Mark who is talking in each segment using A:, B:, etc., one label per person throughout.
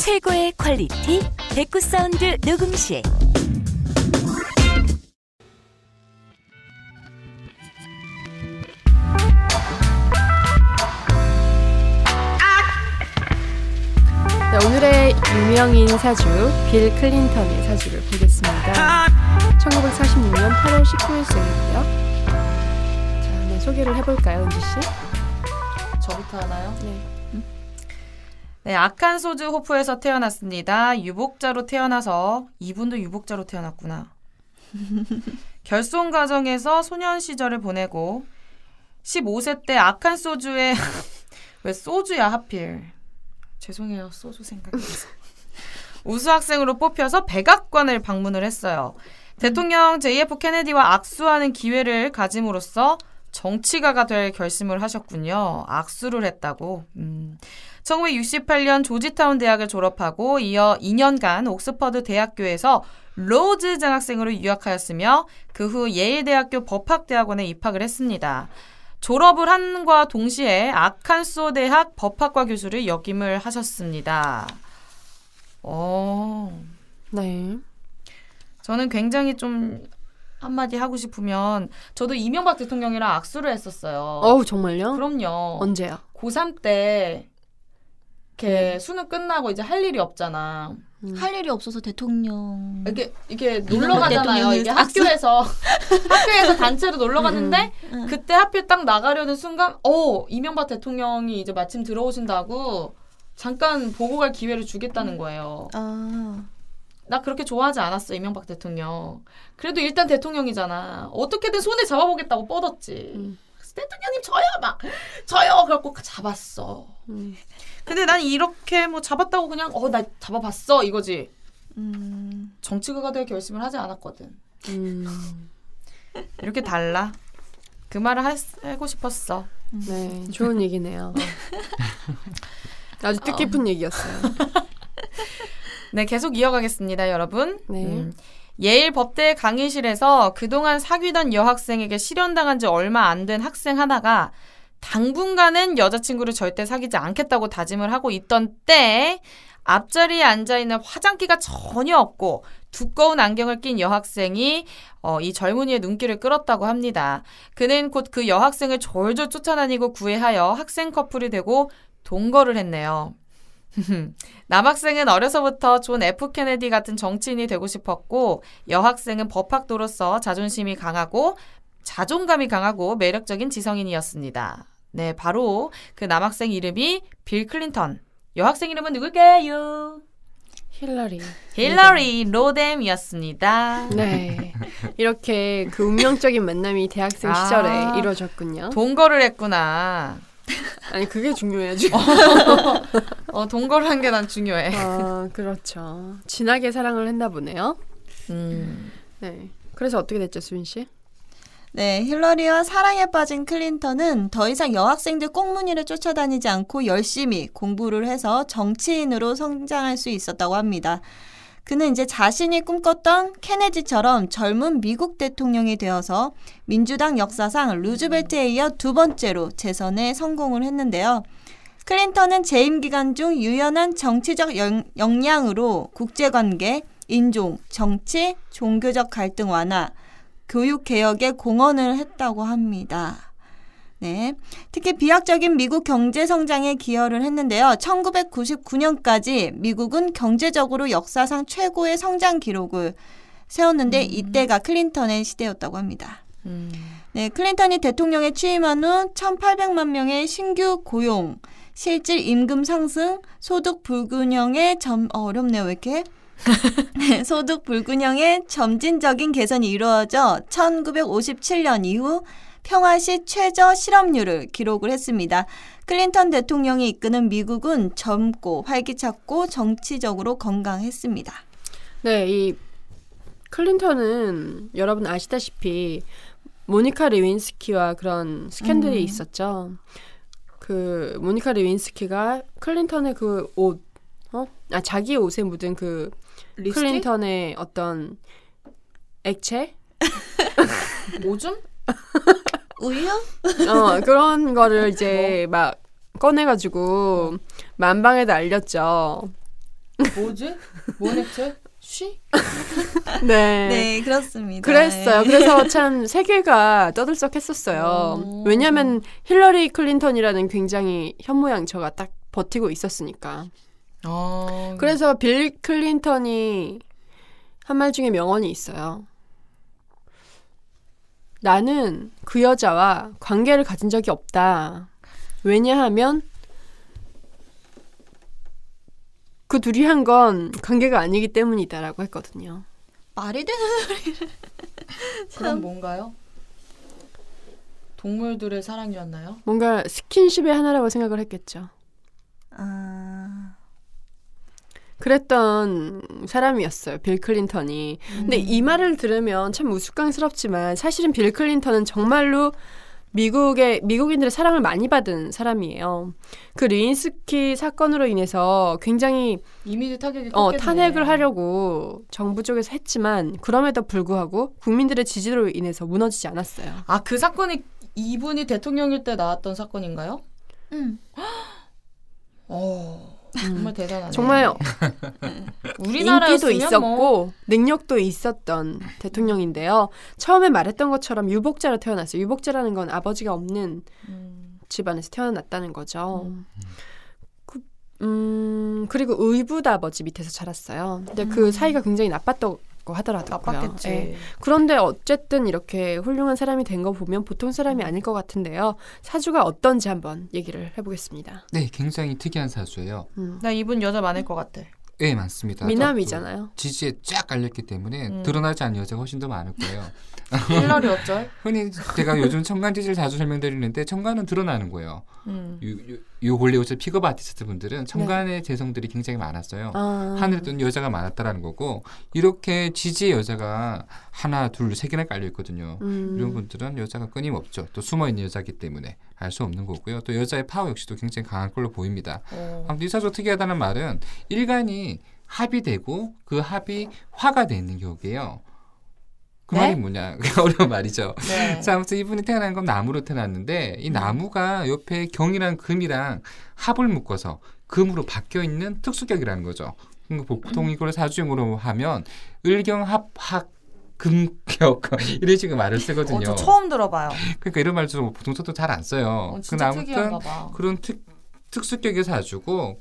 A: 최고의 퀄리티 백구 사운드 녹음실.
B: 네, 오늘의 유명인 사주 빌 클린턴의 사주를 보겠습니다. 1946년 8월 19일생이고요. 자, 네, 소개를 해볼까요, 은지씨?
C: 저부터 하나요?
B: 네.
C: 네, 아칸소주 호프에서 태어났습니다. 유복자로 태어나서 이분도 유복자로 태어났구나. 결손 가정에서 소년 시절을 보내고 15세 때 아칸소주에 왜 소주야 하필. 죄송해요. 소주 생각해서. 우수학생으로 뽑혀서 백악관을 방문을 했어요. 대통령 JF 케네디와 악수하는 기회를 가짐으로써 정치가가 될 결심을 하셨군요. 악수를 했다고. 1968년 조지타운 대학을 졸업하고 이어 2년간 옥스퍼드 대학교에서 로즈 장학생으로 유학하였으며 그 후 예일 대학교 법학대학원에 입학을 했습니다. 졸업을 한과 동시에 아칸소 대학 법학과 교수를 역임을 하셨습니다.
B: 네.
C: 저는 굉장히 좀 한마디 하고 싶으면 저도 이명박 대통령이랑 악수를 했었어요.
B: 어우, 정말요?
C: 그럼요.
B: 언제요?
C: 고3 때 이렇게 수능 끝나고 이제 할 일이 없잖아.
D: 할 일이 없어서 대통령
C: 이게 놀러 가잖아요. 이게 학교에서 단체로 놀러 갔는데 그때 하필 딱 나가려는 순간 이명박 대통령이 이제 마침 들어오신다고 잠깐 보고 갈 기회를 주겠다는 거예요. 나 그렇게 좋아하지 않았어, 이명박 대통령. 그래도 일단 대통령이잖아. 어떻게든 손에 잡아보겠다고 뻗었지. 대통령님 저요 그래갖고 잡았어. 근데 난 이렇게 뭐 잡았다고 그냥 나 잡아봤어 이거지. 정치가가 될 결심을 하지 않았거든. 이렇게 달라. 그 말을 하고 싶었어.
B: 네, 좋은 얘기네요. 아주 뜻깊은 얘기였어요.
C: 네, 계속 이어가겠습니다, 여러분.
B: 네.
C: 예일 법대 강의실에서 그동안 사귀던 여학생에게 실연당한 지 얼마 안 된 학생 하나가 당분간은 여자친구를 절대 사귀지 않겠다고 다짐을 하고 있던 때 앞자리에 앉아있는 화장기가 전혀 없고 두꺼운 안경을 낀 여학생이 이 젊은이의 눈길을 끌었다고 합니다. 그는 곧 그 여학생을 졸졸 쫓아다니고 구애하여 학생 커플이 되고 동거를 했네요. 남학생은 어려서부터 존 F 케네디 같은 정치인이 되고 싶었고 여학생은 법학도로서 자존감이 강하고 매력적인 지성인이었습니다. 네, 바로 그 남학생 이름이 빌 클린턴. 여학생 이름은 누굴까요? 힐러리 로뎀이었습니다.
B: 네, 이렇게 그 운명적인 만남이 대학생 시절에 이루어졌군요.
C: 동거를 했구나.
B: 아니, 그게 중요해야지.
C: 동거를 한 게 난 중요해.
B: 그렇죠. 진하게 사랑을 했나 보네요. 네. 그래서 어떻게 됐죠, 수빈 씨?
D: 네, 힐러리와 사랑에 빠진 클린턴은 더 이상 여학생들 꽁무니를 쫓아다니지 않고 열심히 공부를 해서 정치인으로 성장할 수 있었다고 합니다. 그는 이제 자신이 꿈꿨던 케네디처럼 젊은 미국 대통령이 되어서 민주당 역사상 루즈벨트에 이어 두 번째로 재선에 성공을 했는데요. 클린턴은 재임 기간 중 유연한 정치적 역량으로 국제관계, 인종, 정치, 종교적 갈등 완화, 교육 개혁에 공헌을 했다고 합니다. 네, 특히 비약적인 미국 경제 성장에 기여를 했는데요. 1999년까지 미국은 경제적으로 역사상 최고의 성장 기록을 세웠는데 이때가 클린턴의 시대였다고 합니다. 네, 클린턴이 대통령에 취임한 후 1,800만 명의 신규 고용, 실질 임금 상승, 소득 불균형의 어렵네요, 왜 이렇게? 소득 불균형의 점진적인 개선이 이루어져 1957년 이후 평화시 최저 실업률을 기록을 했습니다. 클린턴 대통령이 이끄는 미국은 젊고 활기찼고 정치적으로 건강했습니다.
B: 네, 이 클린턴은 여러분 아시다시피 모니카 레윈스키와 그런 스캔들이 있었죠. 그 모니카 레윈스키가 클린턴의 그 옷, 자기 옷에 묻은 그
C: 리스틱?
B: 클린턴의 어떤 액체?
C: 오줌?
D: 우유?
B: 그런 거를 이제 막 꺼내가지고 만방에도 알렸죠.
C: 뭐지? 뭔 액체? 쉬?
B: 네.
D: 네, 그렇습니다.
B: 그랬어요. 그래서 참 세계가 떠들썩했었어요. 왜냐하면 힐러리 클린턴이라는 굉장히 현모양처가 딱 버티고 있었으니까. 그래서 빌 클린턴이 한 말 중에 명언이 있어요. 나는 그 여자와 관계를 가진 적이 없다. 왜냐하면 그 둘이 한 건 관계가 아니기 때문이다라고 했거든요.
D: 말이 되는 소리를.
C: 그럼 뭔가요? 동물들의 사랑이었나요?
B: 뭔가 스킨십의 하나라고 생각을 했겠죠. 그랬던 사람이었어요. 빌 클린턴이. 근데 이 말을 들으면 참 우스꽝스럽지만 사실은 빌 클린턴은 정말로 미국인들의 사랑을 많이 받은 사람이에요. 그 레윈스키 사건으로 인해서 굉장히
C: 이미지 타격이 컸겠네.
B: 탄핵을 하려고 정부 쪽에서 했지만 그럼에도 불구하고 국민들의 지지로 인해서 무너지지 않았어요.
C: 아, 그 사건이 이분이 대통령일 때 나왔던 사건인가요? 정말 대단하네.
B: 정말
C: 우리나라였으면
B: 인기도 있었고 능력도 있었던 대통령인데요. 처음에 말했던 것처럼 유복자로 태어났어요. 유복자라는 건 아버지가 없는 집안에서 태어났다는 거죠. 그리고 의붓아버지 밑에서 자랐어요. 근데 그 사이가 굉장히 나빴다고 하더라고요.
C: 나빴겠지.
B: 네. 그런데 어쨌든 이렇게 훌륭한 사람이 된 거 보면 보통 사람이 아닐 것 같은데요. 사주가 어떤지 한번 얘기를 해보겠습니다.
E: 네, 굉장히 특이한 사주예요.
C: 나 이분 여자 많을 것 같아.
E: 네, 맞습니다.
B: 미남이잖아요.
E: 지지에 쫙 깔렸기 때문에 드러나지 않은 여자가 훨씬 더 많을 거예요.
C: 힐러리 어쩔?
E: 흔히 제가 요즘 청간 지지를 자주 설명드리는데 청간은 드러나는 거예요. 요 원래 요새 픽업 아티스트 분들은 청간의 재성들이 굉장히 많았어요. 하늘에 뜬 여자가 많았다라는 거고 이렇게 지지의 여자가 하나, 둘, 세 개나 깔려 있거든요. 이런 분들은 여자가 끊임없죠. 또 숨어있는 여자이기 때문에 알 수 없는 거고요. 또 여자의 파워 역시도 굉장히 강한 걸로 보입니다. 아무튼 이 사주가 특이하다는 말은 일간이 합이 그 합이 화가 돼 있는 격이에요. 그
C: 네?
E: 말이 뭐냐? 어려운 말이죠.
C: 네.
E: 자, 아무튼 이분이 태어난 건 나무로 태어났는데 이 나무가 옆에 경이랑 금이랑 합을 묶어서 금으로 바뀌어 있는 특수격이라는 거죠. 보통 이걸 사주용으로 하면 을경합학 금격 이런 식의 말을 쓰거든요.
C: 저 처음 들어봐요.
E: 그러니까 이런 말도 보통 저도 잘 안 써요.
C: 진짜
E: 아무튼
C: 특이한가 봐.
E: 그런 특수격의 사주고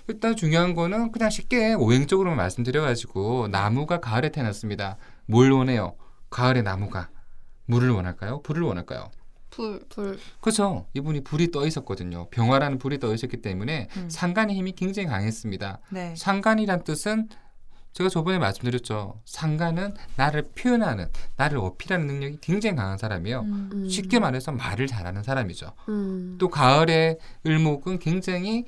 E: 일단 중요한 거는 그냥 쉽게 오행적으로만 말씀드려가지고 나무가 가을에 태어났습니다. 뭘 원해요? 가을에 나무가 물을 원할까요? 불을 원할까요?
B: 불.
E: 그렇죠. 이분이 불이 떠 있었거든요. 병화라는 불이 떠 있었기 때문에 상간의 힘이 굉장히 강했습니다.
C: 네.
E: 상간이란 뜻은 제가 저번에 말씀드렸죠. 상간은 나를 표현하는, 나를 어필하는 능력이 굉장히 강한 사람이에요. 쉽게 말해서 말을 잘하는 사람이죠. 또 가을의 을목은 굉장히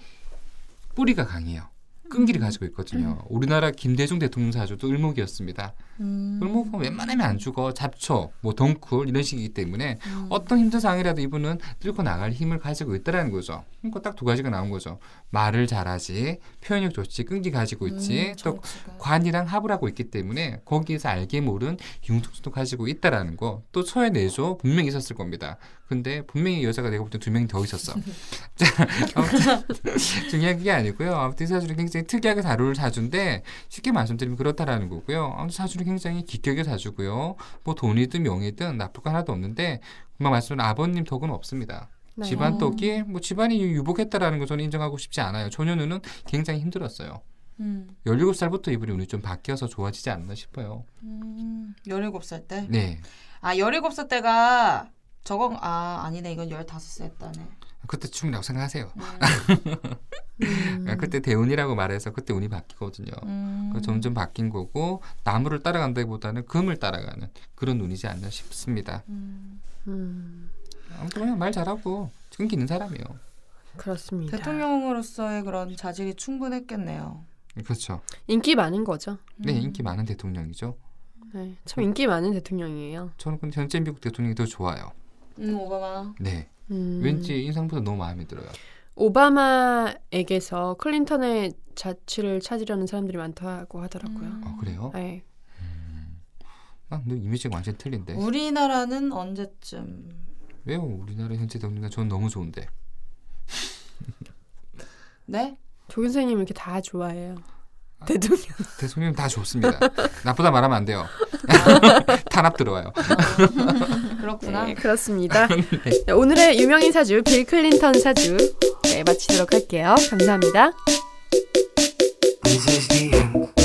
E: 뿌리가 강해요. 끈기를 가지고 있거든요. 우리나라 김대중 대통령 사주도 을목이었습니다. 을목은 웬만하면 안 죽어. 잡초, 뭐 덩쿨 이런 식이기 때문에 어떤 힘든 상황이라도 이분은 뚫고 나갈 힘을 가지고 있다라는 거죠. 그러니까 딱 두 가지가 나온 거죠. 말을 잘하지, 표현력 좋지, 끈기 가지고 있지, 또 관이랑 합을 하고 있기 때문에 거기에서 알게 모른 융통성도 가지고 있다라는 거. 또 초의 내조 분명히 있었을 겁니다. 근데 분명히 여자가 내가 볼 때 2명이 더 있었어. 자, 아무튼 중요한 게 아니고요. 아무튼 이 사주는 굉장히 특이하게 다룰 사주인데 쉽게 말씀드리면 그렇다라는 거고요. 아무튼 사주는 굉장히 기격의 사주고요. 뭐 돈이든 명예든 나쁠 거 하나도 없는데 금방 말씀드린 아버님 덕은 없습니다.
B: 네.
E: 집안 덕이 뭐 집안이 유복했다라는 거 저는 인정하고 싶지 않아요. 조년우는 굉장히 힘들었어요. 17살부터 이분이 운이 좀 바뀌어서 좋아지지 않나 싶어요.
C: 17살 때?
E: 네.
C: 아, 17살 때가 저건 아니네. 이건 15살 때네.
E: 그때 춤이라고 생각하세요. 그때 대운이라고 말해서 그때 운이 바뀌거든요. 점점 바뀐 거고 나무를 따라간다기보다는 금을 따라가는 그런 운이지 않나 싶습니다. 아무튼 그냥 말 잘하고 끈기 있는 사람이에요.
B: 그렇습니다.
C: 대통령으로서의 그런 자질이 충분했겠네요.
E: 그렇죠.
B: 인기 많은 거죠.
E: 네, 인기 많은 대통령이죠.
B: 네, 참 인기 많은 대통령이에요.
E: 저는 근데 현재 미국 대통령이 더 좋아요.
C: 오바마.
E: 네. 왠지 인상보다 너무 마음에 들어요.
B: 오바마에게서 클린턴의 자취를 찾으려는 사람들이 많다고 하더라고요.
E: 그래요?
B: 네.
E: 너 이미지가 완전 틀린데.
C: 우리나라는 언제쯤?
E: 왜요? 우리나라 현재 대통령이 저는 너무 좋은데.
C: 네?
B: 조 교수님 이렇게 다 좋아해요.
E: 대통령 다 좋습니다. 나쁘다 말하면 안 돼요. 탄압 들어와요.
C: 그렇구나.
B: 네, 그렇습니다. 네, 오늘의 유명인 사주 빌 클린턴 사주 마치도록 할게요. 감사합니다.
F: This is the end.